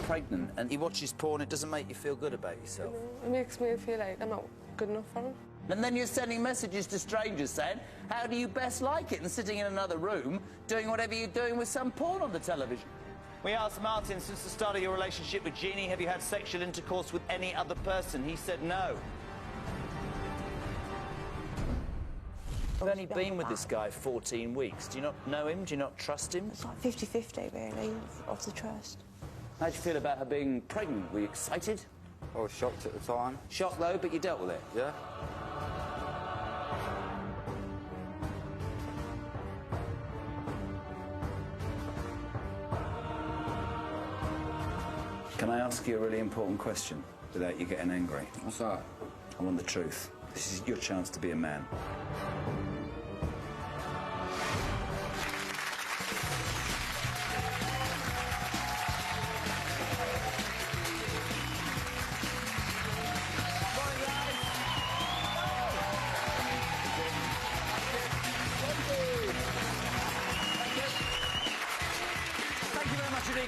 pregnant and he watches porn, it doesn't make you feel good about yourself. It makes me feel like I'm not good enough for him. And then you're sending messages to strangers saying, how do you best like it? And sitting in another room doing whatever you're doing with some porn on the television. We asked Martin, since the start of your relationship with Jeannie, have you had sexual intercourse with any other person? He said no. You've only been with this guy 14 weeks. Do you not know him? Do you not trust him? It's like 50-50, really, of the trust. How do you feel about her being pregnant? Were you excited? I was shocked at the time. Shocked, though, but you dealt with it? Yeah. Can I ask you a really important question without you getting angry? What's that? I want the truth. This is your chance to be a man.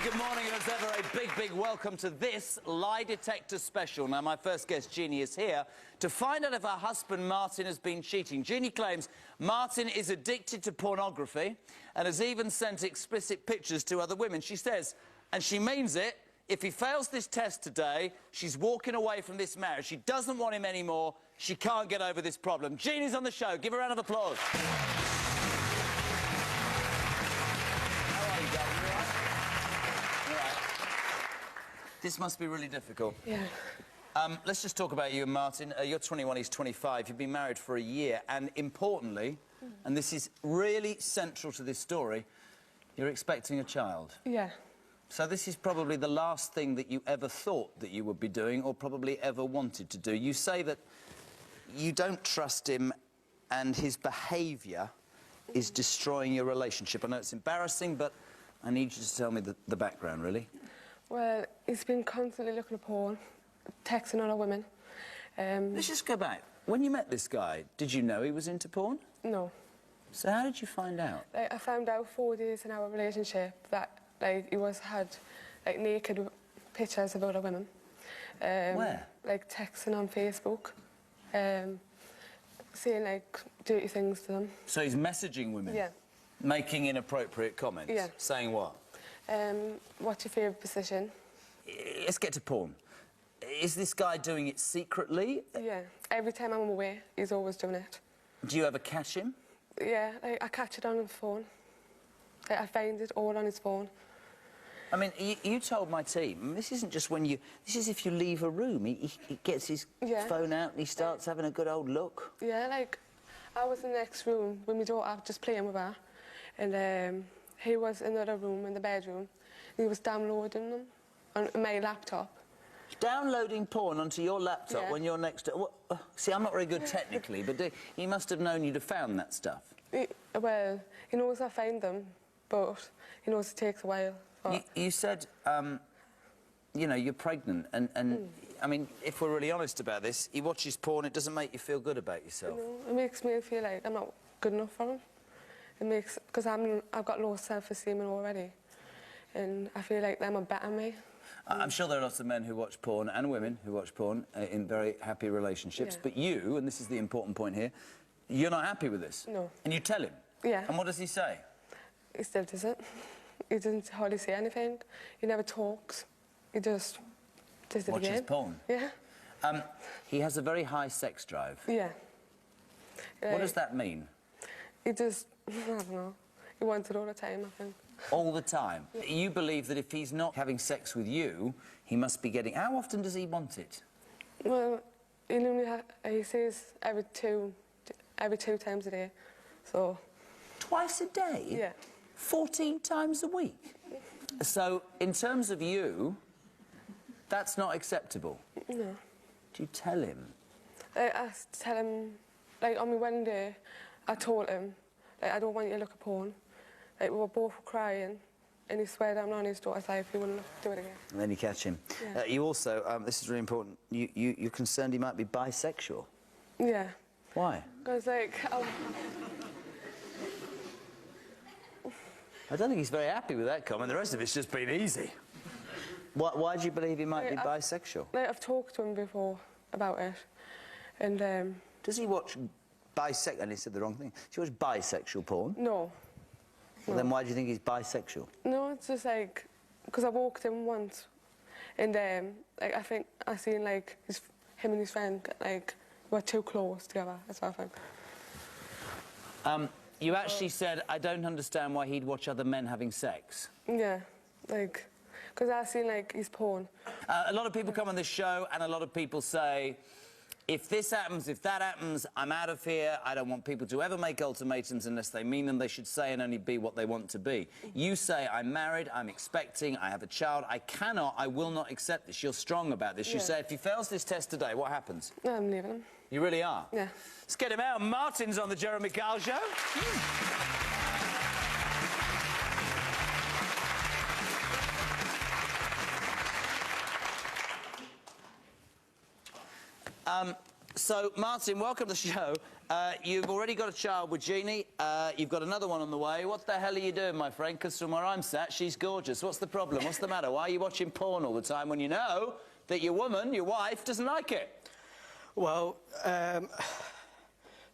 Good morning, and as ever, a big welcome to this Lie Detector special. Now, my first guest, Jeannie, is here to find out if her husband, Martin, has been cheating. Jeannie claims Martin is addicted to pornography and has even sent explicit pictures to other women. She says, and she means it, if he fails this test today, she's walking away from this marriage. She doesn't want him anymore. She can't get over this problem. Jeannie's on the show. Give her a round of applause. This must be really difficult. Yeah. Let's just talk about you and Martin. You're 21, he's 25. You've been married for a year, and importantly, and this is really central to this story, you're expecting a child. Yeah. So this is probably the last thing that you ever thought that you would be doing or probably ever wanted to do. You say that you don't trust him and his behaviour is destroying your relationship. I know it's embarrassing, but I need you to tell me the background, really. Well, he's been constantly looking at porn, texting other women. Let's just go back. When you met this guy, did you know he was into porn? No. So how did you find out? I found out 4 days in our relationship that he had naked pictures of other women. Where? Like texting on Facebook, saying dirty things to them. So he's messaging women? Yeah. Making inappropriate comments? Yeah. Saying what? What's your favourite position? Let's get to porn. Is this guy doing it secretly? Yeah. Every time I'm away, he's always doing it. Do you ever catch him? Yeah, I catch it on his phone. I find it all on his phone. I mean, you told my team, this isn't just when you... This is if you leave a room. He gets his phone out and he starts having a good old look. Yeah, I was in the next room with my daughter, just playing with her, and he was in another room, in the bedroom. He was downloading them on my laptop. Downloading porn onto your laptop when you're next to... see, I'm not very good technically, but he must have known you'd have found that stuff. Well, he knows I find them, but he knows it takes a while. You said, you know, you're pregnant, and I mean, if we're really honest about this, he watches porn, it doesn't make you feel good about yourself. No, it makes me feel like I'm not good enough for him. It makes... Because I've got low self-esteem already, and I feel like them are better than me. I'm sure there are lots of men who watch porn, and women who watch porn, in very happy relationships, but you, and this is the important point here, you're not happy with this? No. And you tell him? Yeah. And what does he say? He still does it. He doesn't hardly say anything. He never talks. He just does it again. Watches porn? Yeah. He has a very high sex drive. Yeah. What does that mean? He just... I don't know. He wants it all the time, I think. All the time? Yeah. You believe that if he's not having sex with you, he must be getting... How often does he want it? Well, he normally he says every two times a day, so... Twice a day? Yeah. 14 times a week? So, in terms of you, that's not acceptable? No. Do you tell him? I tell him... on my wedding day, I told him, I don't want you to look at porn. We were both crying, and he swore down on his daughter's life he wouldn't do it again. And then you catch him. Yeah. You also, this is really important, you're concerned he might be bisexual. Yeah. Why? Because, I don't think he's very happy with that comment. The rest of it's just been easy. Why do you believe he might be I've- bisexual? Like, I've talked to him before about it, and Does he watch bisexual... And he said the wrong thing. Does he watch bisexual porn? no. Well, then why do you think he's bisexual? No, it's just like, because I walked in once, and like, I think I seen like him and his friend like were too close together. That's what I think. You actually said, I don't understand why he'd watch other men having sex. Yeah, like, because I seen like his porn. A lot of people come on this show and a lot of people say, if this happens, if that happens, I'm out of here. I don't want people to ever make ultimatums unless they mean them. They should say and only be what they want to be. You say, I'm married, I'm expecting, I have a child. I will not accept this. You're strong about this. You say, if he fails this test today, what happens? No, I'm leaving him. You really are? Yeah. Let's get him out. Martin's on the Jeremy Kyle Show. So, Martin, welcome to the show. You've already got a child with Jeannie. You've got another one on the way. What the hell are you doing, my friend? Because from where I'm sat, she's gorgeous. What's the problem? What's the matter? Why are you watching porn all the time when you know that your woman, your wife, doesn't like it? Well,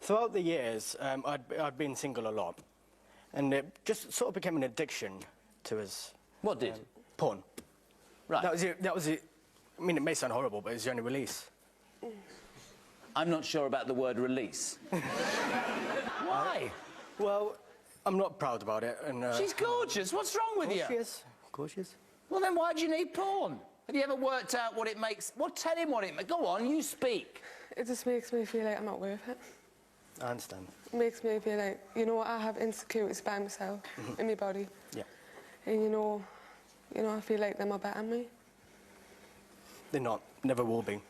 throughout the years, I'd been single a lot. And it just sort of became an addiction to us. What did? Porn. Right. That was it. I mean, it may sound horrible, but it's the only release. I'm not sure about the word release. Why? Well, I'm not proud about it, and... She's gorgeous. What's wrong with you? Of course she is. Well, then why do you need porn? Have you ever worked out what it makes? Well, tell him what it makes. Go on, you speak. It just makes me feel like I'm not worth it. I understand. It makes me feel like, you know, I have insecurities by myself in my body. Yeah. And, you know, I feel like they're not better than me. They're not. Never will be.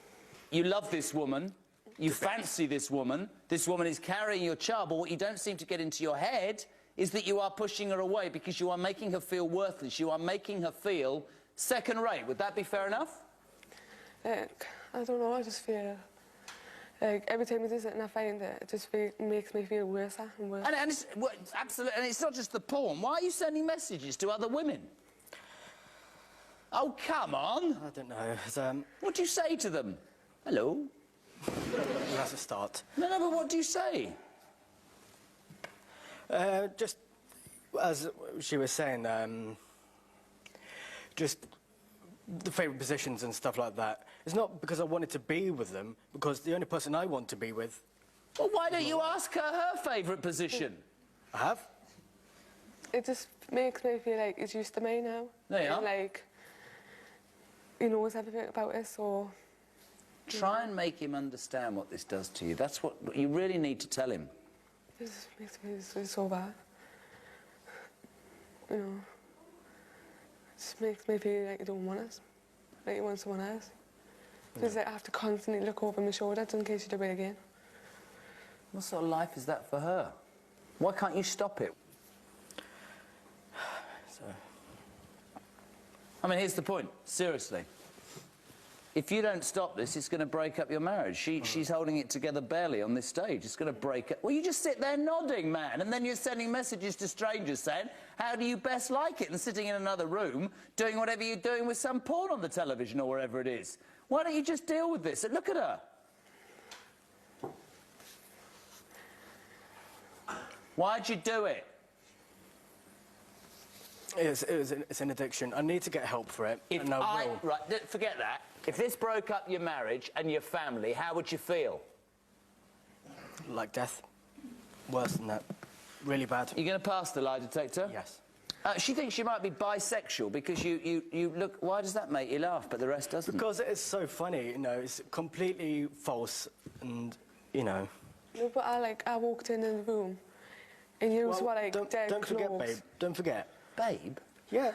You love this woman. You fancy this woman. This woman is carrying your child, but what you don't seem to get into your head is that you are pushing her away because you are making her feel worthless. You are making her feel second-rate. Would that be fair enough? Like, I don't know, I just feel... Like, every time he does it and I find it, it just makes me feel worse and worse. And it's, well, absolutely, and it's not just the porn. Why are you sending messages to other women? Oh, come on. I don't know. It's, What do you say to them? Hello? that's a start. No, but what do you say? Just as she was saying, just the favourite positions and stuff like that. It's not because I wanted to be with them, because the only person I want to be with... Well, why don't you ask her favourite position? I have. It just makes me feel like he's used to me now. There you are. And, like, he knows everything about it, so... Try and make him understand what this does to you. That's what you really need to tell him. It just makes me so bad. You know, it just makes me feel like you don't want us. Like you want someone else. Because like, I have to constantly look over my shoulder just in case you do it again. What sort of life is that for her? Why can't you stop it? So... I mean, here's the point. Seriously. If you don't stop this, it's going to break up your marriage. She's holding it together barely on this stage. It's going to break up. Well, you just sit there nodding, man, and then you're sending messages to strangers saying, how do you best like it? And sitting in another room doing whatever you're doing with some porn on the television or wherever it is. Why don't you just deal with this? And look at her. Why'd you do it? It's an addiction. I need to get help for it, and I will. Right, forget that. If this broke up your marriage and your family, how would you feel? Like death. Worse than that. Really bad. You going to pass the lie detector? Yes. She thinks you might be bisexual because you look... Why does that make you laugh, but the rest doesn't? Because it's so funny, you know, it's completely false, and, you know... No, but I walked in the room, and you were like dead don't forget, close. babe. Don't forget. Babe? Yeah.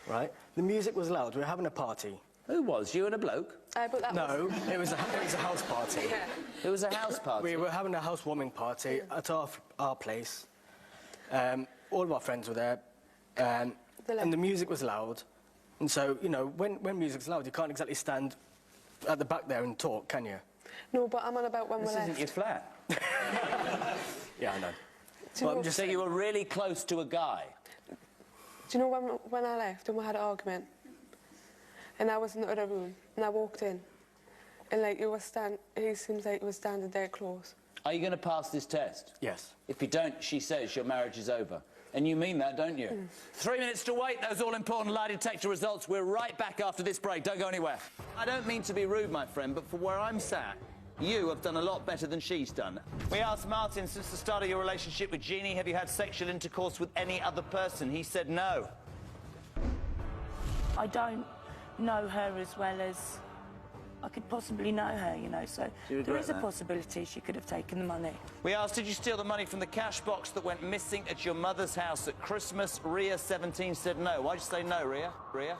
Right? The music was loud. We were having a party. Who was? You and a bloke? But that No, it was a house party. Yeah. It was a house party? We were having a housewarming party at our place. All of our friends were there, and the music was loud. And so, you know, when music's loud, you can't exactly stand at the back there and talk, can you? No, but I'm on about when This we left. isn't your flat. Yeah, I know. Do you Well, know, I'm just So you were really close to a guy? do you know when I left and we had an argument? And I was in the other room, and I walked in, and like he seems like he was standing there close. Are you going to pass this test? Yes. If you don't, she says your marriage is over. And you mean that, don't you? 3 minutes to wait. Those all-important lie detector results. We're right back after this break. Don't go anywhere. I don't mean to be rude, my friend, but for where I'm sat, you have done a lot better than she's done. We asked Martin, since the start of your relationship with Jeannie, have you had sexual intercourse with any other person? He said no. I don't know her as well as I could possibly know her, you know, so there is a possibility she could have taken the money. We asked, did you steal the money from the cash box that went missing at your mother's house at Christmas? Ria, 17, said no. Why'd you say no, Ria? Ria?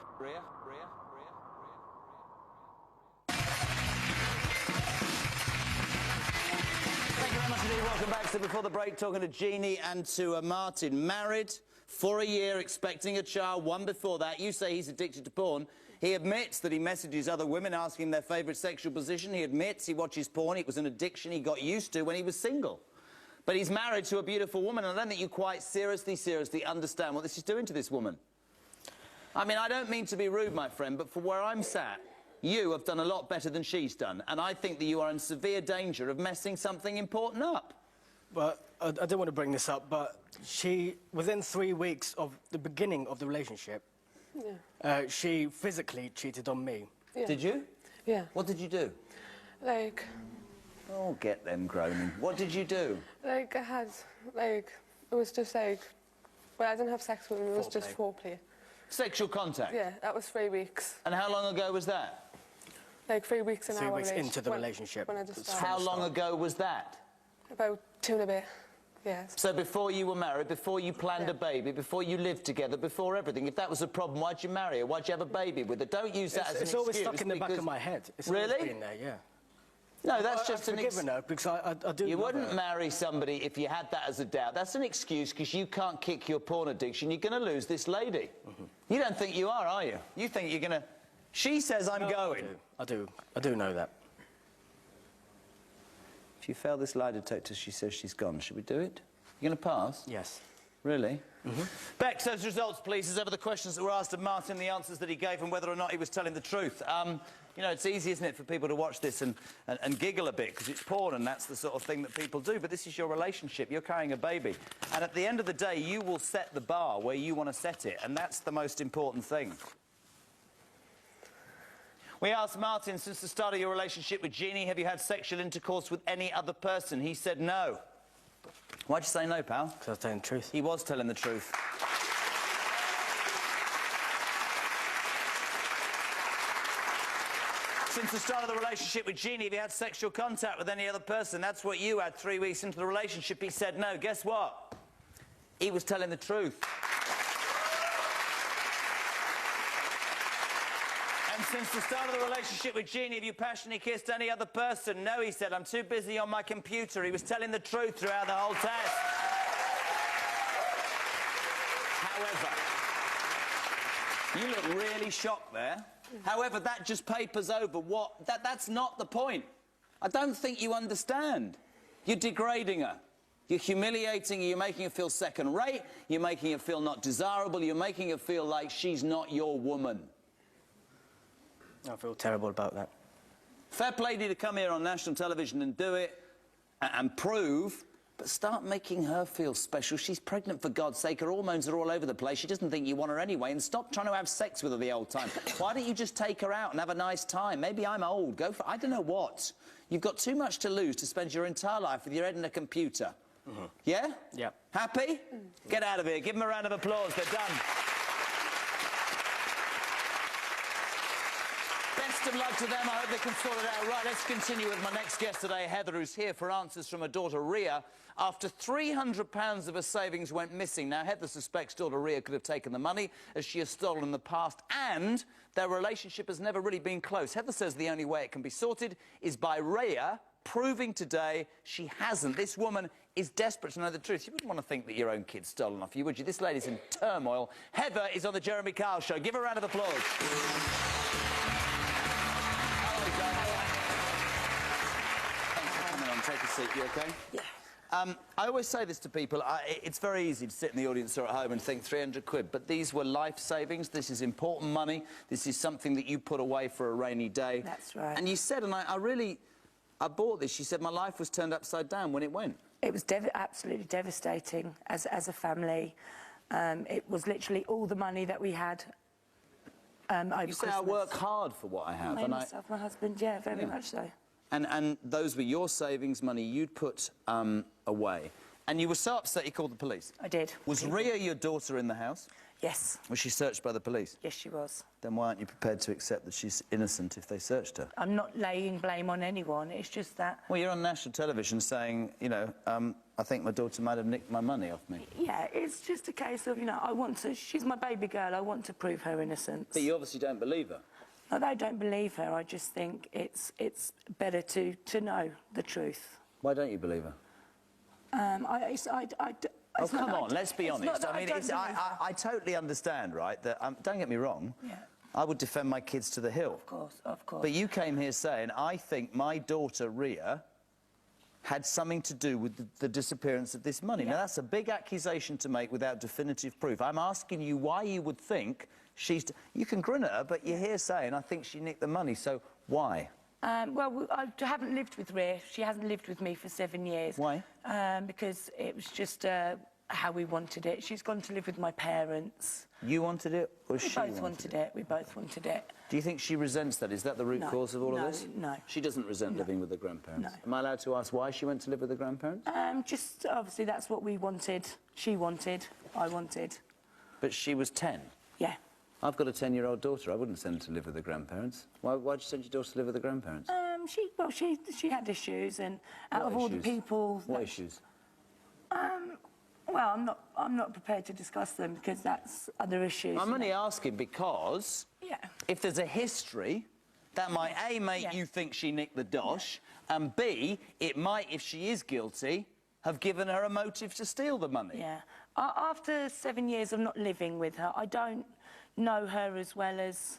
Thank you very much indeed. Welcome back. So before the break, talking to Jeannie and to Martin. Married for a year, expecting a child, one before that. You say he's addicted to porn. He admits that he messages other women asking their favourite sexual position. He admits he watches porn. It was an addiction he got used to when he was single. But he's married to a beautiful woman, and I don't think you quite seriously understand what this is doing to this woman. I mean, I don't mean to be rude, my friend, but for where I'm sat, you have done a lot better than she's done, and I think that you are in severe danger of messing something important up. Well, I don't want to bring this up, but within 3 weeks of the beginning of the relationship, she physically cheated on me. Yeah. Did you? Yeah. What did you do? Like... Oh, get them groaning. What did you do? Like, I had, like... It was just like... Well, I didn't have sex with him, it was just foreplay. Sexual contact? Yeah, that was 3 weeks. And how long ago was that? Like 3 weeks in our 3 weeks relationship. into the relationship. When I just started. How long ago was that? About 2 and a bit, yes. So before you were married, before you planned a baby, before you lived together, before everything, if that was a problem, why'd you marry her? Why'd you have a baby with her? Don't use that as an excuse. It's always stuck in the back of my head. It's always been there, yeah. No, that's just an excuse. I've forgiven her because I do. You wouldn't marry somebody if you had that as a doubt. That's an excuse because you can't kick your porn addiction. You're going to lose this lady. You don't think you are you? You think you're going to... She says I'm going. I do know that. If you fail this lie detector, she says she's gone. Should we do it? You going to pass? Yes. Really? Bex, those results, please. As ever, the questions that were asked of Martin, the answers that he gave, and whether or not he was telling the truth. You know, it's easy, isn't it, for people to watch this and giggle a bit, because it's porn and that's the sort of thing that people do. But this is your relationship. You're carrying a baby. And at the end of the day, you will set the bar where you want to set it, and that's the most important thing. We asked Martin, since the start of your relationship with Jeannie, have you had sexual intercourse with any other person? He said no. Why'd you say no, pal? Because I was telling the truth. He was telling the truth. Since the start of the relationship with Jeannie, have you had sexual contact with any other person? That's what you had 3 weeks into the relationship. He said no. Guess what? He was telling the truth. And since the start of the relationship with Jeannie, have you passionately kissed any other person? No, he said. I'm too busy on my computer. He was telling the truth throughout the whole test. However, you look really shocked there. However, that just papers over what... That's not the point. I don't think you understand. You're degrading her. You're humiliating her. You're making her feel second-rate. You're making her feel not desirable. You're making her feel like she's not your woman. I feel terrible about that. Fair play to you to come here on national television and do it and prove, but start making her feel special. She's pregnant, for God's sake. Her hormones are all over the place. She doesn't think you want her anyway, and stop trying to have sex with her the old time. Why don't you just take her out and have a nice time? Maybe I'm old. Go for... I don't know what. You've got too much to lose to spend your entire life with your head in a computer. Yeah? Yeah. Happy? Get out of here. Give them a round of applause. They're done. Best of luck to them. I hope they can sort it out. Right, let's continue with my next guest today, Heather, who's here for answers from her daughter, Ria, after £300 of her savings went missing. Now, Heather suspects daughter Ria could have taken the money, as she has stolen in the past, and their relationship has never really been close. Heather says the only way it can be sorted is by Ria proving today she hasn't. This woman is desperate to know the truth. You wouldn't want to think that your own kid's stolen off you, would you? This lady's in turmoil. Heather is on the Jeremy Kyle Show. Give her a round of applause. Take a seat, you OK? Yeah. I always say this to people. It's very easy to sit in the audience or at home and think 300 quid, but these were life savings. This is important money. This is something that you put away for a rainy day. That's right. And you said, and I bought this, you said my life was turned upside down when it went. It was absolutely devastating as a family. It was literally all the money that we had over You say Christmas. I work hard for what I have. Me, myself, my husband, yeah, very much so. And those were your savings money you'd put away. And you were so upset you called the police. I did. Was Ria, your daughter, in the house? Yes. Was she searched by the police? Yes, she was. Then why aren't you prepared to accept that she's innocent if they searched her? I'm not laying blame on anyone. It's just that... Well, you're on national television saying, you know, I think my daughter might have nicked my money off me. Yeah, it's just a case of, you know, I want to... She's my baby girl. I want to prove her innocence. But you obviously don't believe her. No, I don't believe her. I just think it's better to know the truth. Why don't you believe her? Oh, come on, let's be honest. I mean, I totally understand, right, that, don't get me wrong, I would defend my kids to the hill. Of course, of course. But you came here saying, I think my daughter, Ria, had something to do with the disappearance of this money. Now, that's a big accusation to make without definitive proof. I'm asking you why you would think she's... You can grin at her, but you're here saying, I think she nicked the money, so why? Well, I haven't lived with Ria. She hasn't lived with me for 7 years. Why? Because it was just how we wanted it. She's gone to live with my parents. You wanted it, or she We both wanted it. We both wanted it. Do you think she resents that? Is that the root cause of all of this? No. She doesn't resent living with her grandparents? No. Am I allowed to ask why she went to live with her grandparents? Just, obviously, that's what we wanted. She wanted. I wanted. But she was 10? Yeah. I've got a 10-year-old daughter. I wouldn't send her to live with her grandparents. Why'd you send your daughter to live with her grandparents? She had issues, and out of all the people... What issues? Well, I'm not prepared to discuss them because that's other issues. I'm only asking because if there's a history, that might A, make you think she nicked the dosh, and B, it might, if she is guilty, have given her a motive to steal the money. Yeah. After 7 years of not living with her, I don't know her as well as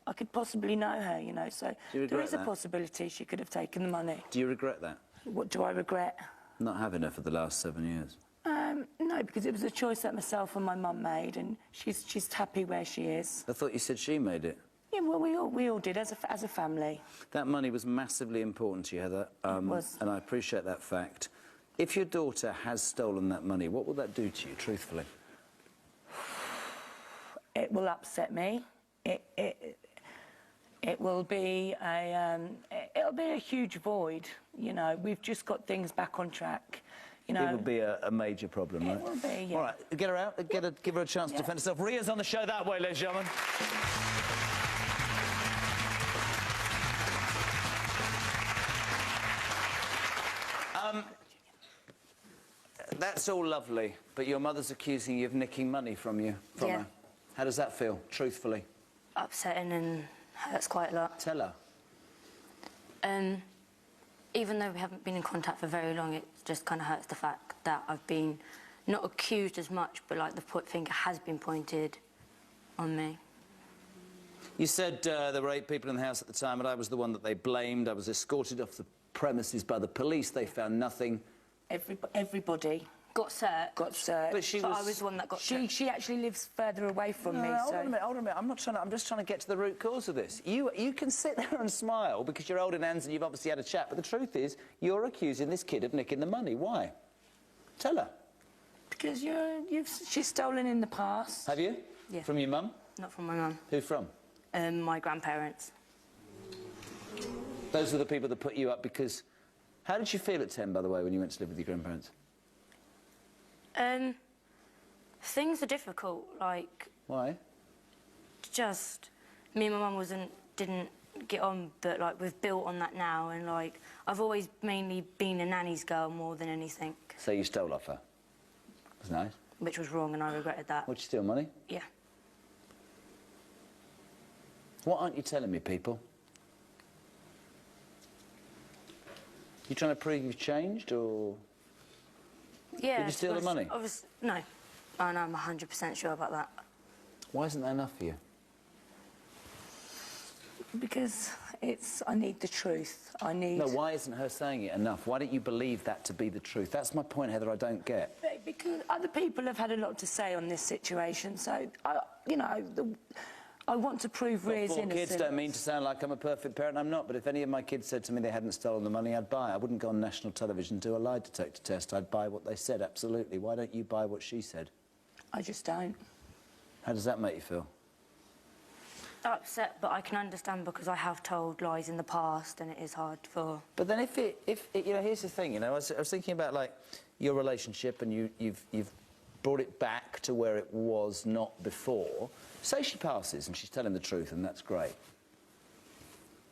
I could possibly know her, you know, so there is a possibility she could have taken the money. Do you regret that? What do I regret? Not having her for the last 7 years. No, because it was a choice that myself and my mum made, and she's happy where she is. I thought you said she made it. Yeah, well, we all did as a family. That money was massively important to you, Heather. It was. And I appreciate that fact. If your daughter has stolen that money, what will that do to you, truthfully? It will upset me. It will be it'll be a huge void. You know, we've just got things back on track. You know, it would be a major problem, right? It will be, yeah. All right, get her out. Give her a chance to defend herself. Ria's on the show that way, ladies and gentlemen. That's all lovely, but your mother's accusing you of nicking money from her. How does that feel, truthfully? Upsetting and hurts quite a lot. Tell her. Even though we haven't been in contact for very long, it just kind of hurts the fact that I've been not accused as much, but like the finger has been pointed on me. You said there were 8 people in the house at the time, and I was the one that they blamed. I was escorted off the premises by the police. They found nothing. Everybody got searched. got searched. But I was the one that got searched. She actually lives further away from me. Hold on a minute. I'm just trying to get to the root cause of this. You can sit there and smile because you're holding hands and you've obviously had a chat, but the truth is you're accusing this kid of nicking the money. Why? Tell her. Because she's stolen in the past. Have you? Yeah. From your mum? Not from my mum. Who from? My grandparents. Those were the people that put you up because... How did you feel at 10, by the way, when you went to live with your grandparents? Things are difficult, like... Why? Just... Me and my mum didn't get on, but, like, we've built on that now, and, like, I've always mainly been a nanny's girl more than anything. So you stole off her? That's nice. Which was wrong, and I regretted that. What'd you steal, money? Yeah. What aren't you telling me, people? You trying to prove you've changed, or...? Yeah. Did you steal the money? No. And I'm 100% sure about that. Why isn't that enough for you? Because I need the truth. I need... No, why isn't her saying it enough? Why don't you believe that to be the truth? That's my point, Heather, I don't get. Because other people have had a lot to say on this situation, so, you know, I want to prove Rhea's innocence. Kids don't mean to sound like I'm a perfect parent, I'm not, but if any of my kids said to me they hadn't stolen the money, I'd buy it. I wouldn't go on national television and do a lie detector test. I'd buy what they said, absolutely. Why don't you buy what she said? I just don't. How does that make you feel? Upset, but I can understand because I have told lies in the past and it is hard for... But then if it you know, here's the thing, you know, I was thinking about, like, your relationship and you've brought it back to where it was not before. Say she passes and she's telling the truth, and that's great.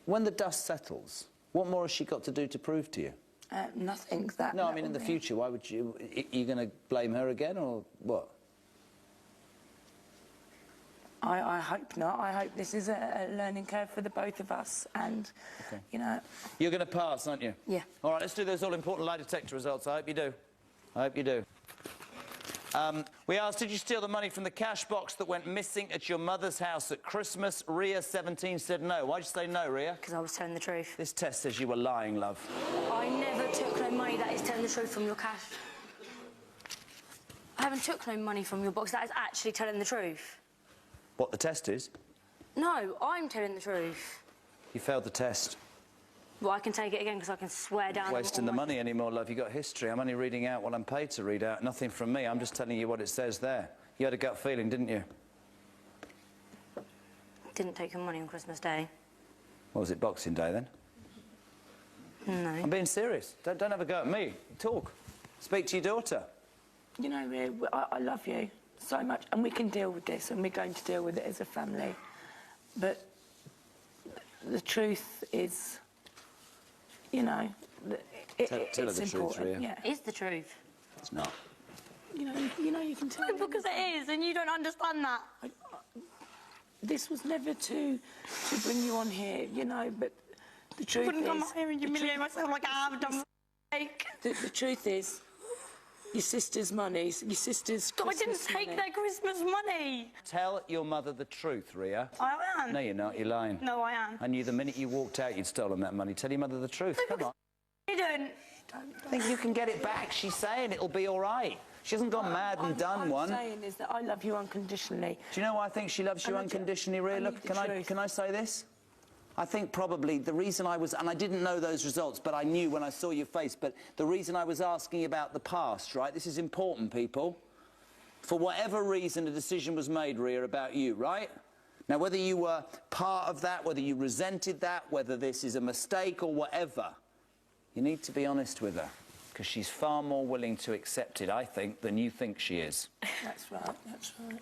When the dust settles, what more has she got to do to prove to you? Nothing. No, I mean, in the future, why would you... Are you going to blame her again, or what? I hope not. I hope this is a learning curve for the both of us, and, you know... You're going to pass, aren't you? Yeah. All right, let's do those all-important lie detector results. I hope you do. I hope you do. We asked, did you steal the money from the cash box that went missing at your mother's house at Christmas? Ria, 17, said no. Why'd you say no, Ria? Because I was telling the truth. This test says you were lying, love. I never took no money. That is telling the truth from your cash. I haven't took no money from your box. That is actually telling the truth. What the test is? No, I'm telling the truth. You failed the test. Well, I can take it again because I can swear down... Wasting the money anymore, love. You got history. I'm only reading out what I'm paid to read out. Nothing from me. I'm just telling you what it says there. You had a gut feeling, didn't you? Didn't take your money on Christmas Day. What was it, Boxing Day, then? No. I'm being serious. Don't have a go at me. Talk. Speak to your daughter. You know, Rhea, I love you so much, and we can deal with this, and we're going to deal with it as a family. But the truth is... You know, Tell her it's the truth, important. Ria. Yeah. It is the truth. It's not. You know, you can tell. No, because it is, and you don't understand that. This was never to bring you on here, you know, but the truth is... I wouldn't come out here and humiliate myself like I have done. The truth is, your sister's money, your sister's God, I didn't Christmas take money. their Christmas money. Tell your mother the truth, Ria. I am. No, you're not. You're lying. No, I am. I knew the minute you walked out you'd stolen that money. Tell your mother the truth. Come on. I didn't. I think you can get it back. She's saying it'll be all right. She hasn't gone mad and done one. What I'm saying is that I love you unconditionally. Do you know why I think she loves you unconditionally, Ria? Look, can I say this? I think probably the reason I was... And I didn't know those results, but I knew when I saw your face. But the reason I was asking about the past, right? This is important, people. For whatever reason, a decision was made, Ria, about you, right? Now, whether you were part of that, whether you resented that, whether this is a mistake or whatever, you need to be honest with her, because she's far more willing to accept it, I think, than you think she is. That's right, that's right.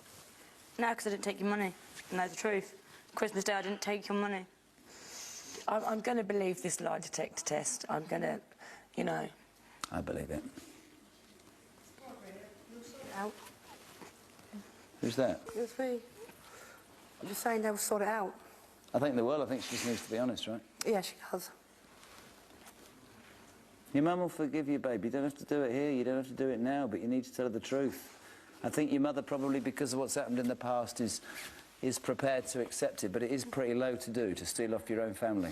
No, because I didn't take your money. And that's the truth. Christmas Day, I didn't take your money. I'm going to believe this lie detector test. I'm going to, you know... I believe it. Out. Who's that? It's me. I'm just saying they'll sort it out. I think they will. I think she just needs to be honest, right? Yeah, she does. Your mum will forgive you, babe. You don't have to do it here. You don't have to do it now, but you need to tell her the truth. I think your mother probably, because of what's happened in the past, is prepared to accept it, but it is pretty low to do, to steal off your own family.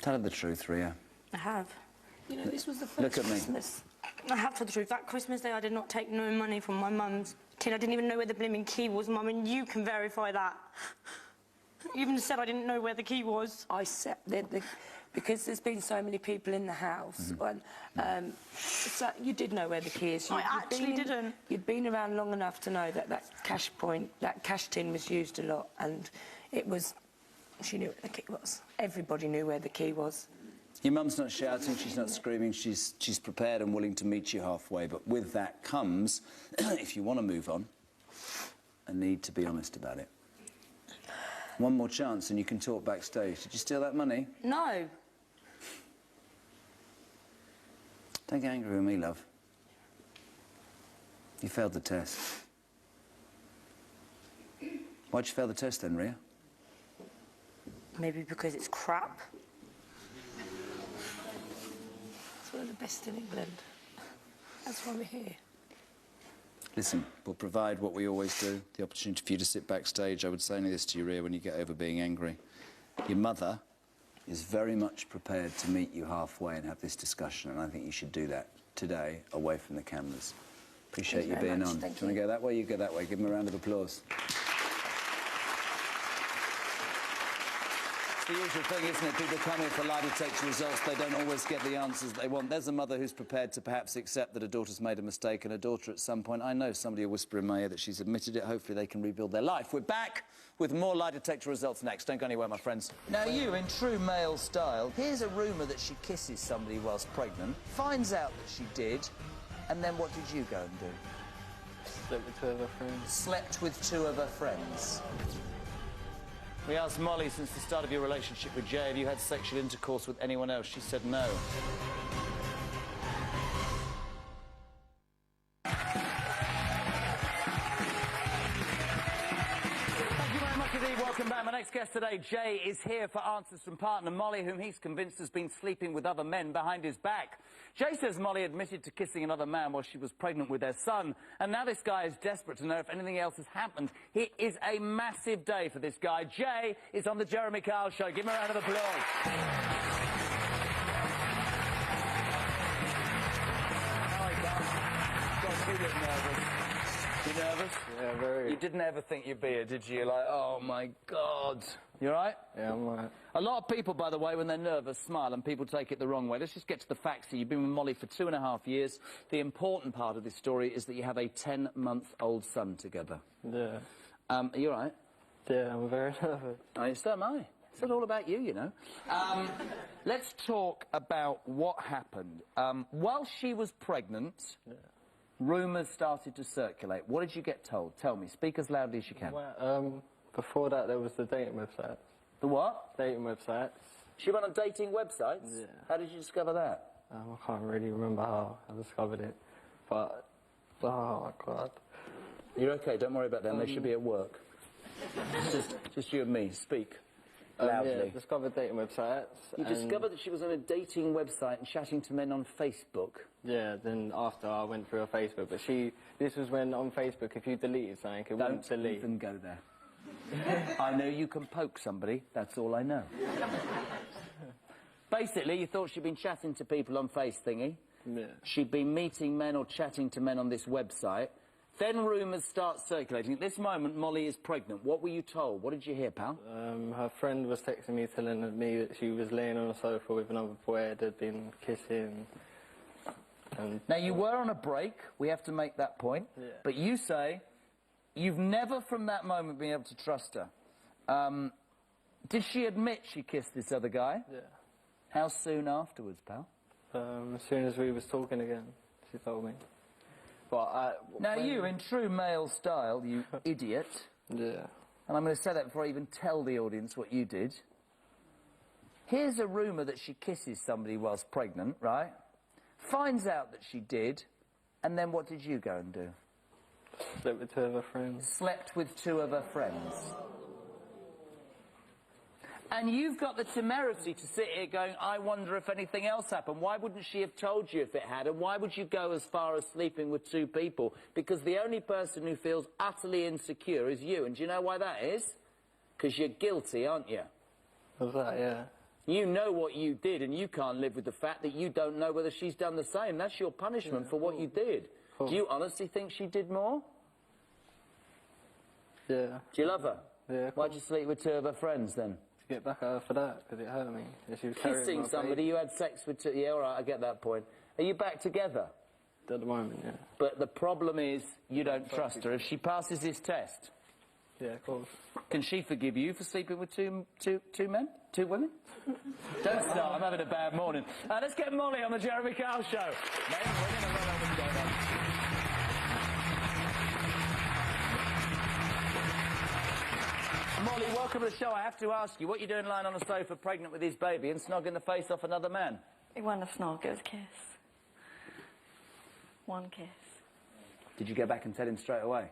Tell her the truth, Ria. I have. You know, this was the first Look at me. Christmas. I have told the truth. That Christmas Day, I did not take no money from my mum's tin. I didn't even know where the blimmin' key was, Mum, and you can verify that. You even said I didn't know where the key was. I said... Because there's been so many people in the house, so you did know where the key is. I actually didn't. You'd been around long enough to know that that cash tin was used a lot, and it was... She knew where the key was. Everybody knew where the key was. Your mum's not shouting, she's not screaming, she's prepared and willing to meet you halfway, but with that comes, if you want to move on, a need to be honest about it. One more chance and you can talk backstage. Did you steal that money? No. Don't get angry with me, love. You failed the test. Why'd you fail the test then, Ria? Maybe because it's crap. It's one of the best in England. That's why we're here. Listen, we'll provide what we always do, the opportunity for you to sit backstage. I would say only this to you, Ria, when you get over being angry. Your mother is very much prepared to meet you halfway and have this discussion, and I think you should do that today, away from the cameras. Appreciate you being on. Do you want to go that way? You go that way. Give them a round of applause. It's the usual thing, isn't it? People come here for lie detector results. They don't always get the answers they want. There's a mother who's prepared to perhaps accept that her daughter's made a mistake, and her daughter at some point, I know somebody will whisper in my ear that she's admitted it. Hopefully they can rebuild their life. We're back with more lie detector results next. Don't go anywhere, my friends. Now, you, in true male style, here's a rumour that she kisses somebody whilst pregnant, finds out that she did, and then what did you go and do? Slept with 2 of her friends. Slept with 2 of her friends. We asked Molly, since the start of your relationship with Jay, have you had sexual intercourse with anyone else? She said no. Welcome back. My next guest today, Jay, is here for answers from partner Molly, whom he's convinced has been sleeping with other men behind his back. Jay says Molly admitted to kissing another man while she was pregnant with their son, and now this guy is desperate to know if anything else has happened. It is a massive day for this guy. Jay is on the Jeremy Kyle Show. Give him a round of applause. God, you look nervous. You nervous? Yeah, very. You didn't ever think you'd be here, did you? You're like, oh, my God. You all right? Yeah, I'm all right. A lot of people, by the way, when they're nervous, smile, and people take it the wrong way. Let's just get to the facts here. You've been with Molly for 2.5 years. The important part of this story is that you have a 10-month-old son together. Yeah. Are you all right? Yeah, I'm very nervous. Oh, so am I. It's not all about you, you know. Let's talk about what happened. While she was pregnant... Yeah. Rumours started to circulate. What did you get told? Tell me. Speak as loudly as you can. Well, before that, there was the dating websites. The what? Dating websites. She went on dating websites? Yeah. How did you discover that? I can't really remember how I discovered it, but... Oh, my God. You're OK. Don't worry about them. They should be at work. just you and me. Speak. Loudly. Yeah, discovered dating websites. You discovered that she was on a dating website and chatting to men on Facebook? Yeah, then after I went through her Facebook, but this was when on Facebook, if you deleted something, it wouldn't delete. Don't even go there. I know you can poke somebody, that's all I know. Basically, you thought she'd been chatting to people on Face thingy. Yeah. She'd been meeting men or chatting to men on this website. Then rumours start circulating. At this moment, Molly is pregnant. What were you told? What did you hear, pal? Her friend was texting me, telling me that she was laying on a sofa with another boy that had been kissing. And now, you were on a break. We have to make that point. Yeah. But you say you've never, from that moment, been able to trust her. Did she admit she kissed this other guy? Yeah. How soon afterwards, pal? As soon as we was talking again, she told me. Now, you, in true male style, you idiot. Yeah. And I'm going to say that before I even tell the audience what you did. Here's a rumour that she kisses somebody whilst pregnant, right? Finds out that she did, and then what did you go and do? Slept with 2 of her friends. Slept with 2 of her friends. And you've got the temerity to sit here going, I wonder if anything else happened. Why wouldn't she have told you if it had? And why would you go as far as sleeping with 2 people? Because the only person who feels utterly insecure is you. And do you know why that is? Because you're guilty, aren't you? Was that, yeah. You know what you did, and you can't live with the fact that you don't know whether she's done the same. That's your punishment for what you did. Do you honestly think she did more? Yeah. Do you love her? Yeah. Why'd you sleep with 2 of her friends, then? To get back at her for that, because it hurt me. She was Kissing somebody, you had sex with 2... Yeah, all right, I get that point. Are you back together? At the moment, yeah. But the problem is, you don't trust her. If she passes this test... Yeah, of course. Can she forgive you for sleeping with two men? 2 women? Don't start, I'm having a bad morning. Let's get Molly on the Jeremy Kyle Show. Men, women, and what's going on. Molly, welcome to the show. I have to ask you, what are you doing lying on the sofa pregnant with his baby and snogging the face off another man? It wasn't a snog, it was a kiss. One kiss. Did you go back and tell him straight away?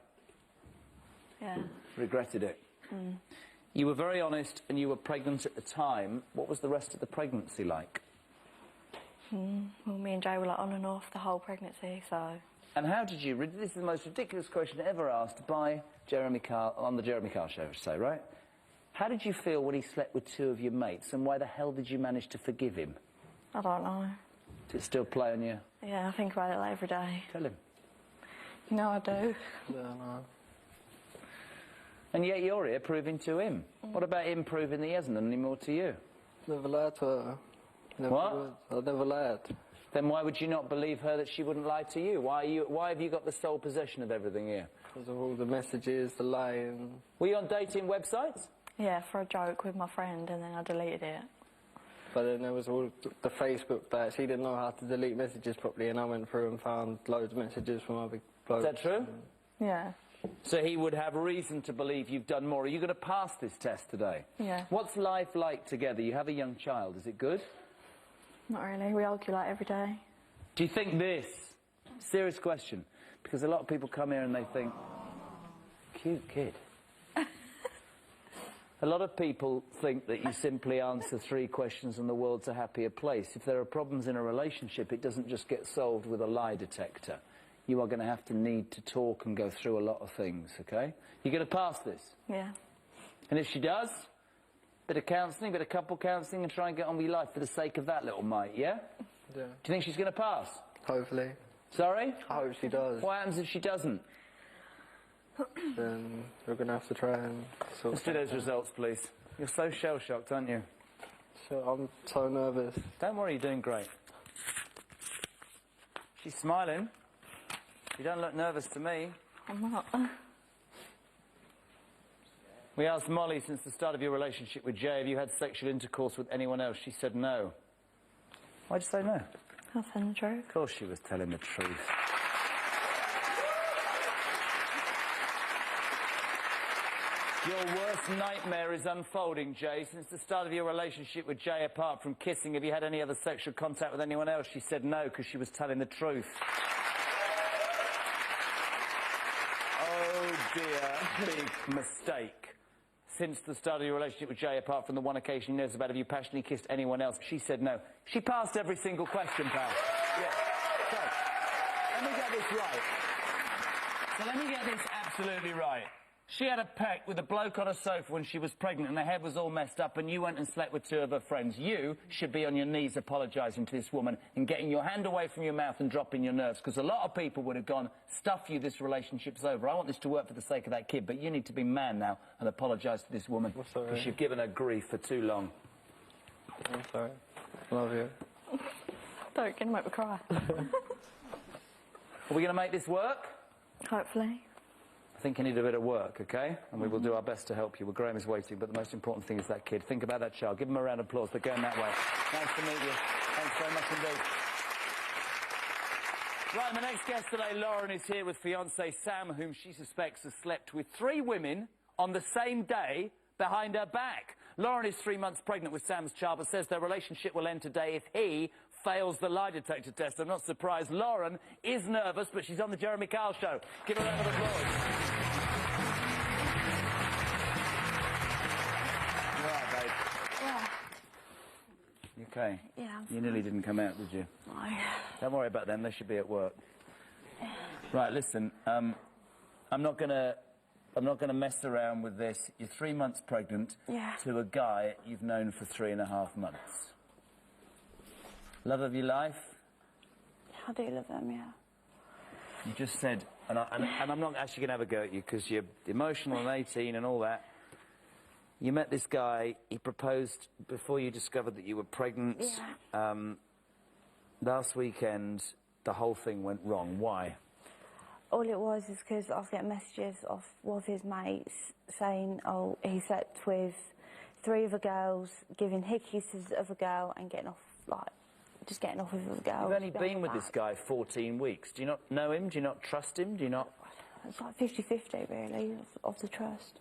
Yeah. Regretted it? Mm. You were very honest and you were pregnant at the time. What was the rest of the pregnancy like? Well, me and Jay were like on and off the whole pregnancy, so... And how did you... This is the most ridiculous question ever asked by Jeremy Kyle, on the Jeremy Kyle Show, I should say, right? How did you feel when he slept with 2 of your mates, and why the hell did you manage to forgive him? I don't know. Does it still play on you? Yeah, I think about it like every day. Tell him. You know I do. Yeah, no. And yet you're here proving to him. What about him proving that he hasn't done any more to you? Never lied to her. Never What? would. I never lied. Then why would you not believe her that she wouldn't lie to you? Why have you got the sole possession of everything here? Because of all the messages, the lying. Were you on dating websites? Yeah, for a joke with my friend, and then I deleted it. But then there was all the Facebook that she didn't know how to delete messages properly, and I went through and found loads of messages from other blokes. Is that true? Yeah. So he would have reason to believe you've done more. Are you going to pass this test today? Yeah. What's life like together? You have a young child. Is it good? Not really. We argue like every day. Do you think this? Serious question. Because a lot of people come here and they think, cute kid. A lot of people think that you simply answer 3 questions and the world's a happier place. If there are problems in a relationship, it doesn't just get solved with a lie detector. You are going to have to need to talk and go through a lot of things, okay? You're going to pass this? Yeah. And if she does, bit of counselling, bit of couple counselling, and try and get on with your life for the sake of that little mite, yeah? Yeah. Do you think she's going to pass? Hopefully. Sorry? I hope she does. What happens if she doesn't? Then we're going to have to try and sort Let's do those results, please. You're so shell-shocked, aren't you? So I'm so nervous. Don't worry, you're doing great. She's smiling. You don't look nervous to me. I'm not. We asked Molly, since the start of your relationship with Jay, have you had sexual intercourse with anyone else? She said no. Why'd you say no? I'll tell the truth. Of course she was telling the truth. Your worst nightmare is unfolding, Jay. Since the start of your relationship with Jay, apart from kissing, have you had any other sexual contact with anyone else? She said no, because she was telling the truth. Oh dear, big mistake. Since the start of your relationship with Jay, apart from the one occasion he knows about, have you passionately kissed anyone else? She said no. She passed every single question, pal. Yeah. So, let me get this right. So let me get this absolutely right. She had a peck with a bloke on a sofa when she was pregnant and her head was all messed up, and you went and slept with 2 of her friends. You should be on your knees apologising to this woman and getting your hand away from your mouth and dropping your nerves, because a lot of people would have gone, stuff you, this relationship's over. I want this to work for the sake of that kid, but you need to be man now and apologise to this woman, because you've given her grief for too long. I'm sorry. Love you. Don't get make me cry. Are we going to make this work? Hopefully. I think you need a bit of work, okay? And we will do our best to help you. Well, Graham is waiting, but the most important thing is that kid. Think about that child. Give him a round of applause. They're going that way. Nice to meet you. Thanks very much indeed. Right, my next guest today, Lauren, is here with fiancé Sam, whom she suspects has slept with 3 women on the same day behind her back. Lauren is 3 months pregnant with Sam's child, but says their relationship will end today if he fails the lie detector test. I'm not surprised. Lauren is nervous, but she's on the Jeremy Kyle show. Give her a round of applause. You all right, babe? Yeah. You okay? Yeah. You nearly didn't come out, did you? No. Don't worry about them. They should be at work. Right, listen. I'm not gonna mess around with this. You're 3 months pregnant to a guy you've known for 3.5 months. Love of your life? I do love them, yeah. You just said, and I'm not actually going to have a go at you because you're emotional and 18 and all that. You met this guy, he proposed before you discovered that you were pregnant. Yeah. Last weekend, the whole thing went wrong. Why? All it was is because I was getting messages off one of his mates saying, oh, he slept with 3 other girls, giving hickeys to the other girl and getting off, like, just getting off with other girls. You've only been with this guy 14 weeks. Do you not know him? Do you not trust him? Do you not... It's like 50-50, really, of the trust.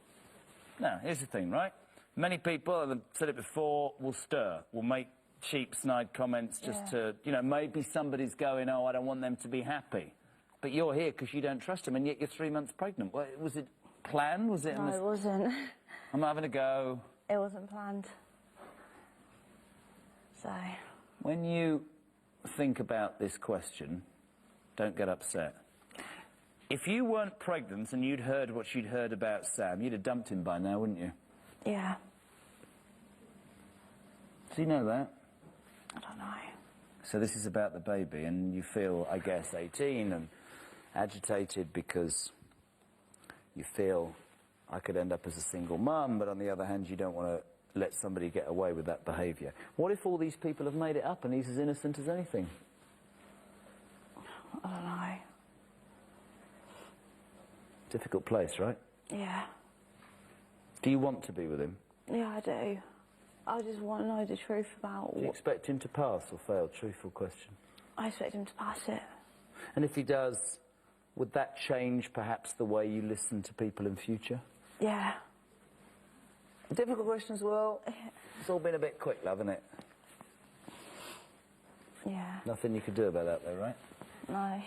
No, here's the thing, right? Many people, and I've said it before, will stir, will make cheap, snide comments just to, you know, maybe somebody's going, oh, I don't want them to be happy. But you're here because you don't trust him, and yet you're 3 months pregnant. Well, was it planned? Was it? No, it wasn't. I'm not having a go. It wasn't planned. So... When you think about this question, don't get upset. If you weren't pregnant and you'd heard what you'd heard about Sam, you'd have dumped him by now, wouldn't you? Yeah. Does he know that? I don't know. So this is about the baby, and you feel, I guess, 18 and agitated because you feel I could end up as a single mum, but on the other hand, you don't want to let somebody get away with that behaviour. What if all these people have made it up and he's as innocent as anything? I don't know. Difficult place, right? Yeah. Do you want to be with him? Yeah, I do. I just want to know the truth about Do you what... expect him to pass or fail? Truthful question. I expect him to pass it. And if he does, would that change perhaps the way you listen to people in future? Yeah. Difficult question as well. It's all been a bit quick, love, isn't it? Yeah. Nothing you could do about that, though, right? No.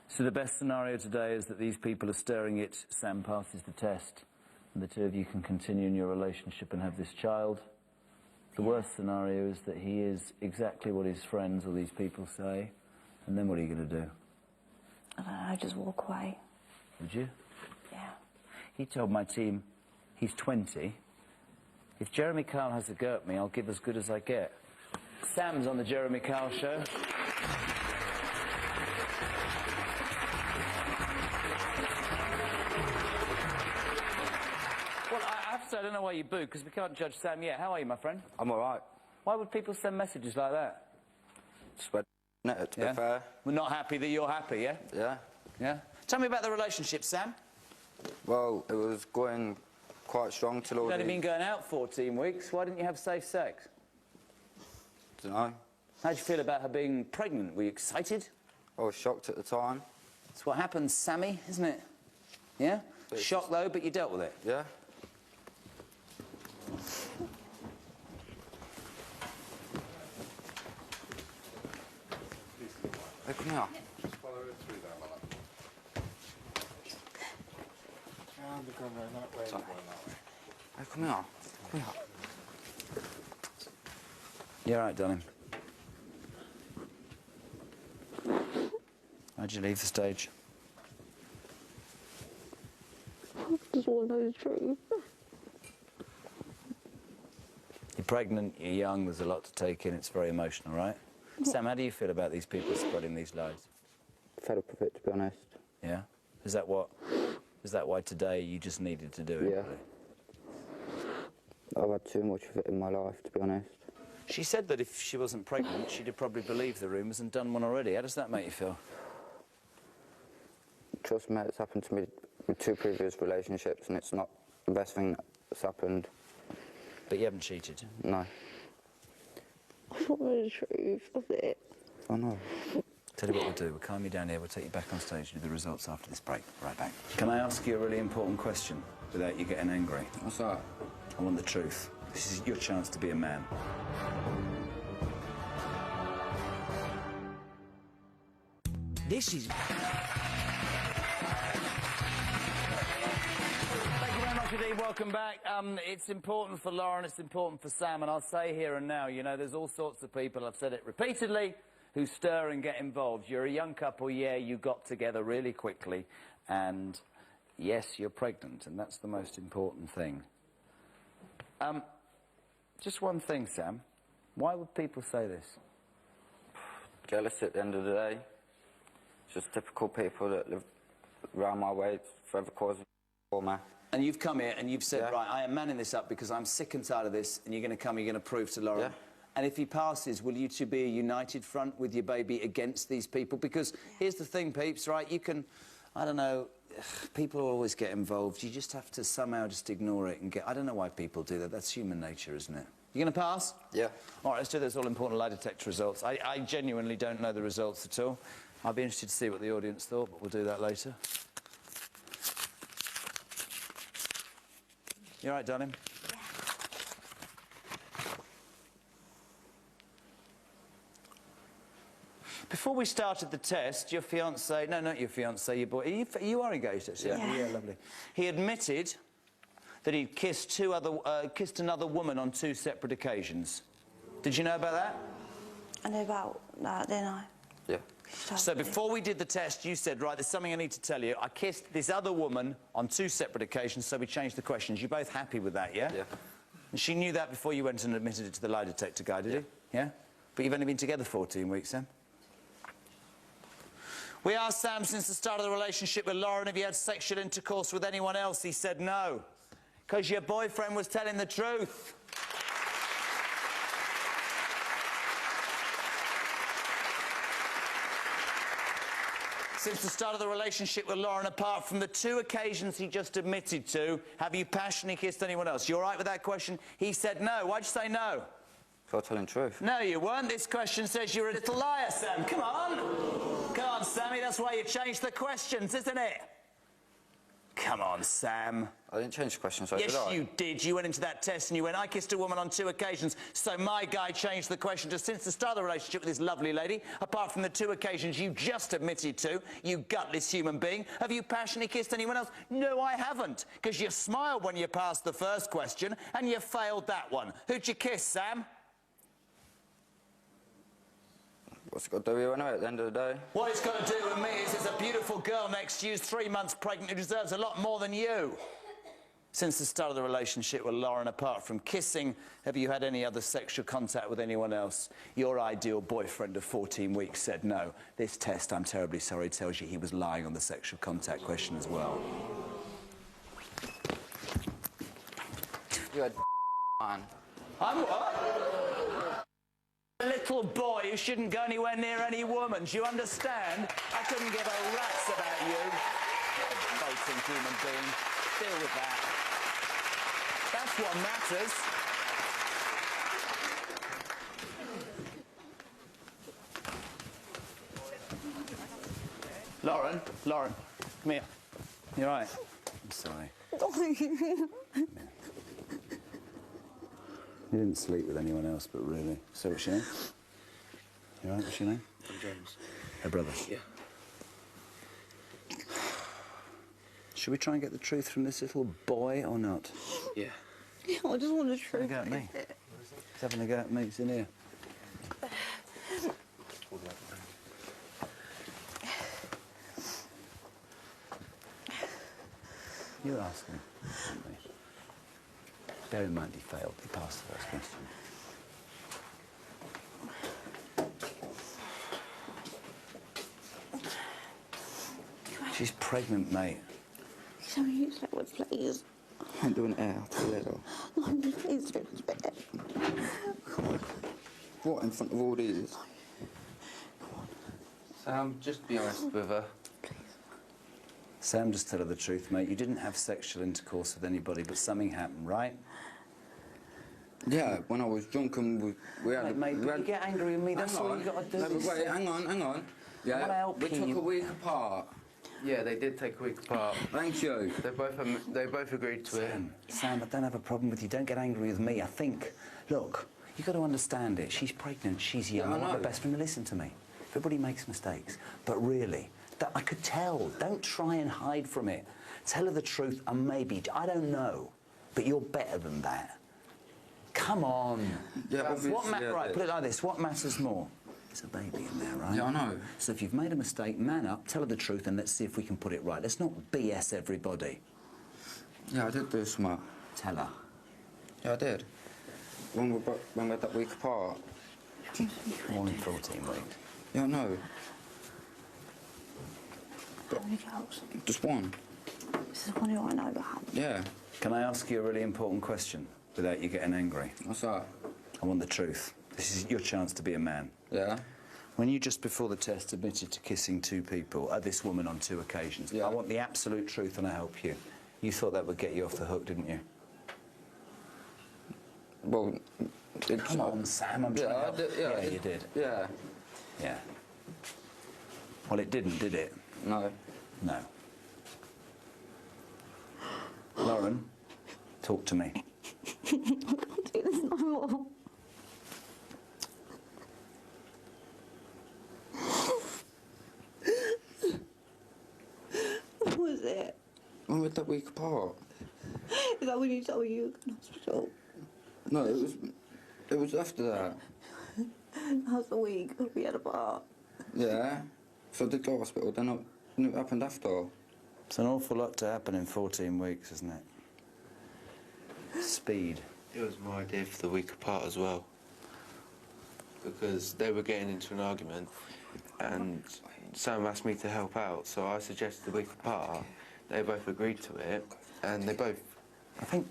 So the best scenario today is that these people are stirring it, Sam passes the test, and the two of you can continue in your relationship and have this child. The worst scenario is that he is exactly what his friends or these people say, and then what are you going to do? I don't know, just walk away. Would you? Yeah. He told my team he's 20. If Jeremy Kyle has a go at me, I'll give as good as I get. Sam's on the Jeremy Kyle show. Well, I have to say, I don't know why you boo, because we can't judge Sam yet. How are you, my friend? I'm alright. Why would people send messages like that? Spread it, to be fair. We're not happy that you're happy, yeah? Yeah. Yeah? Tell me about the relationship, Sam. Well, it was going quite strong till all You've the... only been going out 14 weeks. Why didn't you have safe sex? Dunno. How'd you feel about her being pregnant? Were you excited? I was shocked at the time. That's what happens, Sammy, isn't it? Yeah? But it's Shocked, though, but you dealt with it. Yeah. Hey, come here. Sorry. Hey, come here. Come here. You all right, darling? How'd you leave the stage? I just want to know the truth. You're pregnant, you're young, there's a lot to take in, it's very emotional, right? Sam, how do you feel about these people spreading these lies? Fed up with it, to be honest. Yeah? Is that why today you just needed to do it? Yeah. I've had too much of it in my life, to be honest. She said that if she wasn't pregnant, she'd have probably believed the rumours and done one already. How does that make you feel? Trust me, it's happened to me with 2 previous relationships, and it's not the best thing that's happened. But you haven't cheated? No. I want to know the truth of it. I know. Tell you what we'll do, we'll calm you down here, we'll take you back on stage and do the results after this break. Right back. Can I ask you a really important question without you getting angry? What's that? I want the truth. This is your chance to be a man. This is... Thank you very much indeed. Welcome back. It's important for Lauren, it's important for Sam, and I'll say here and now, you know, there's all sorts of people, I've said it repeatedly, who stir and get involved. You're a young couple, yeah, you got together really quickly, and yes, you're pregnant, and that's the most important thing. Just one thing, Sam. Why would people say this? Jealous at the end of the day. Just typical people that live around my way, forever causing for me. And you've come here and you've said, right, I am manning this up because I'm sick and tired of this, and you're going to come, you're going to prove to Lauren. Yeah. And if he passes, will you two be a united front with your baby against these people? Because here's the thing, peeps, right? You can, I don't know, people always get involved. You just have to somehow just ignore it and get... I don't know why people do that. That's human nature, isn't it? You going to pass? Yeah. All right, let's do those all-important lie detector results. I genuinely don't know the results at all. I'd be interested to see what the audience thought, but we'll do that later. You all right, darling? Yeah. Before we started the test, your fiancé... No, not your fiancé, your boy... You are engaged, actually. Yeah. Lovely. He admitted that he'd kissed kissed another woman on 2 separate occasions. Did you know about that? I know about that, didn't I? Yeah. So before we did the test, you said, right, there's something I need to tell you. I kissed this other woman on 2 separate occasions, so we changed the questions. You're both happy with that, yeah? Yeah. And she knew that before you went and admitted it to the lie detector guy, did he? Yeah? But you've only been together 14 weeks, Sam? We asked Sam since the start of the relationship with Lauren if he had sexual intercourse with anyone else. He said no. Because your boyfriend was telling the truth. Since the start of the relationship with Lauren, apart from the 2 occasions he just admitted to, have you passionately kissed anyone else? You all right with that question? He said no. Why'd you say no? For telling the truth. No, you weren't. This question says you're a little liar, Sam. Come on. Come on, Sammy. That's why you changed the questions, isn't it? Come on, Sam. I didn't change the question, so yes, did I? you did. You went into that test and you went, I kissed a woman on 2 occasions, so my guy changed the question to since the start of the relationship with this lovely lady, apart from the 2 occasions you just admitted to, you gutless human being, have you passionately kissed anyone else? No, I haven't, because you smiled when you passed the first question and you failed that one. Who'd you kiss, Sam? What's it got to do with you anyway at the end of the day? What it's got to do with me is there's a beautiful girl next to you who's 3 months pregnant who deserves a lot more than you. Since the start of the relationship with Lauren, apart from kissing, have you had any other sexual contact with anyone else? Your ideal boyfriend of 14 weeks said no. This test, I'm terribly sorry, tells you he was lying on the sexual contact question as well. You had man. I'm what? A little boy who shouldn't go anywhere near any woman. Do you understand? I couldn't give a rat's about you. Voting human being. Deal with that. That's what matters. Lauren, come here. You all right? I'm sorry. You didn't sleep with anyone else, but really. So what's your name? You all right? What's your name? I'm James. Her brother? Yeah. Should we try and get the truth from this little boy or not? Yeah. Yeah, I just want the truth. Have a go at me. He's having a go at me. He's in here. You asked him, didn't we? Bear in mind he failed. He passed the first question. She's pregnant, mate. So you slept with, please. I'm doing it out to little. No, please don't respect it. What, in front of all these? Sam, just be honest with her. Sam, just tell her the truth, mate. You didn't have sexual intercourse with anybody, but something happened, right? Yeah, when I was drunk and we had... Mate, you get angry with me, that's all you got to do. No, but wait, hang on. Yeah, we took a week apart. Yeah, they did take a week apart. Thank you. They both agreed to it. Sam, I don't have a problem with you. Don't get angry with me. I think, look, you've got to understand it. She's pregnant, she's young. Yeah, I I want know. the best friend to listen to me. Everybody makes mistakes. But really, that I could tell. Don't try and hide from it. Tell her the truth and maybe, I don't know, but you're better than that. Come on. Yeah, obviously, Right, put it like this. What matters more? There's a baby in there, right? Yeah, I know. So if you've made a mistake, man up, tell her the truth, and let's see if we can put it right. Let's not BS everybody. Yeah, I did do smart. Tell her. Yeah, I did. When we had that week apart. More than 14 weeks. Yeah, I know. How many girls? Just one. This is one who I know about. Yeah. Can I ask you a really important question without you getting angry? What's that? I want the truth. This is your chance to be a man. Yeah. When you just before the test admitted to kissing 2 people, this woman on 2 occasions, Yeah. I want the absolute truth and I help you. You thought that would get you off the hook, didn't you? Well, Come on, Sam, I'm trying to help. Yeah, You did. Yeah. Yeah. Well, it didn't, did it? No. No. Lauren, talk to me. I can't do this no more. What was it? When we had that week apart. Is that when you told me you were in hospital? No, it was after that. How's the week we had apart? Yeah. So I did go to hospital, then it happened after. It's an awful lot to happen in 14 weeks, isn't it? Speed. It was my idea for the week apart as well. Because they were getting into an argument and Sam asked me to help out, so I suggested the week apart. They both agreed to it, and they both... I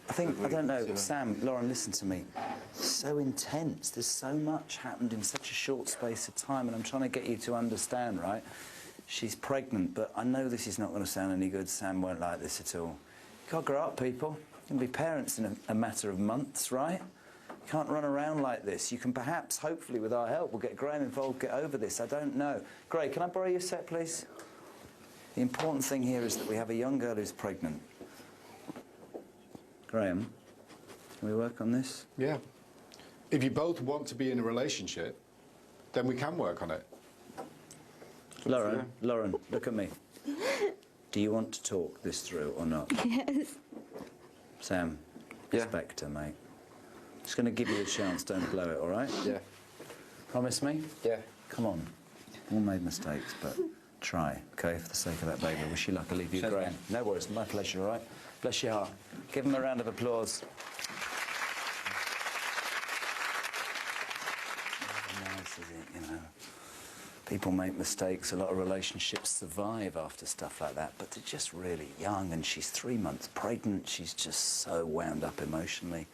don't know, Sam, Lauren, listen to me. It's so intense. There's so much happened in such a short space of time, and I'm trying to get you to understand, right? She's pregnant, but I know this is not going to sound any good. Sam won't like this at all. You can't grow up, people. You can be parents in a matter of months, right? You can't run around like this. You can perhaps, hopefully, with our help, we'll get Graham involved, get over this. I don't know. Gray, can I borrow your set, please? The important thing here is that we have a young girl who's pregnant. Graham, can we work on this? Yeah. If you both want to be in a relationship, then we can work on it. Lauren, look at me. Do you want to talk this through or not? Yes. Sam, respect her, mate. Just going to give you a chance, don't blow it, all right? Yeah. Promise me? Yeah. Come on. All made mistakes, but try, OK, for the sake of that baby. Wish you luck. I'll leave you, Graham. No worries, my pleasure, all right? Bless your heart. Give him a round of applause. Nice, is it, you know? People make mistakes. A lot of relationships survive after stuff like that, but they're just really young, and she's 3 months pregnant. She's just so wound up emotionally.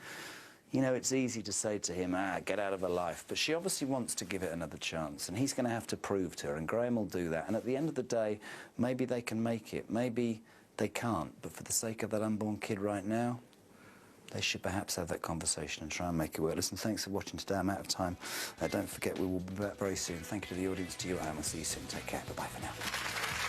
You know, it's easy to say to him, get out of her life, but she obviously wants to give it another chance, and he's going to have to prove to her, and Graham will do that. And at the end of the day, maybe they can make it. Maybe they can't, but for the sake of that unborn kid right now, they should perhaps have that conversation and try and make it work. Listen, thanks for watching today. I'm out of time. Don't forget, we will be back very soon. Thank you to the audience, to you at home. I'll see you soon. Take care. Bye-bye for now.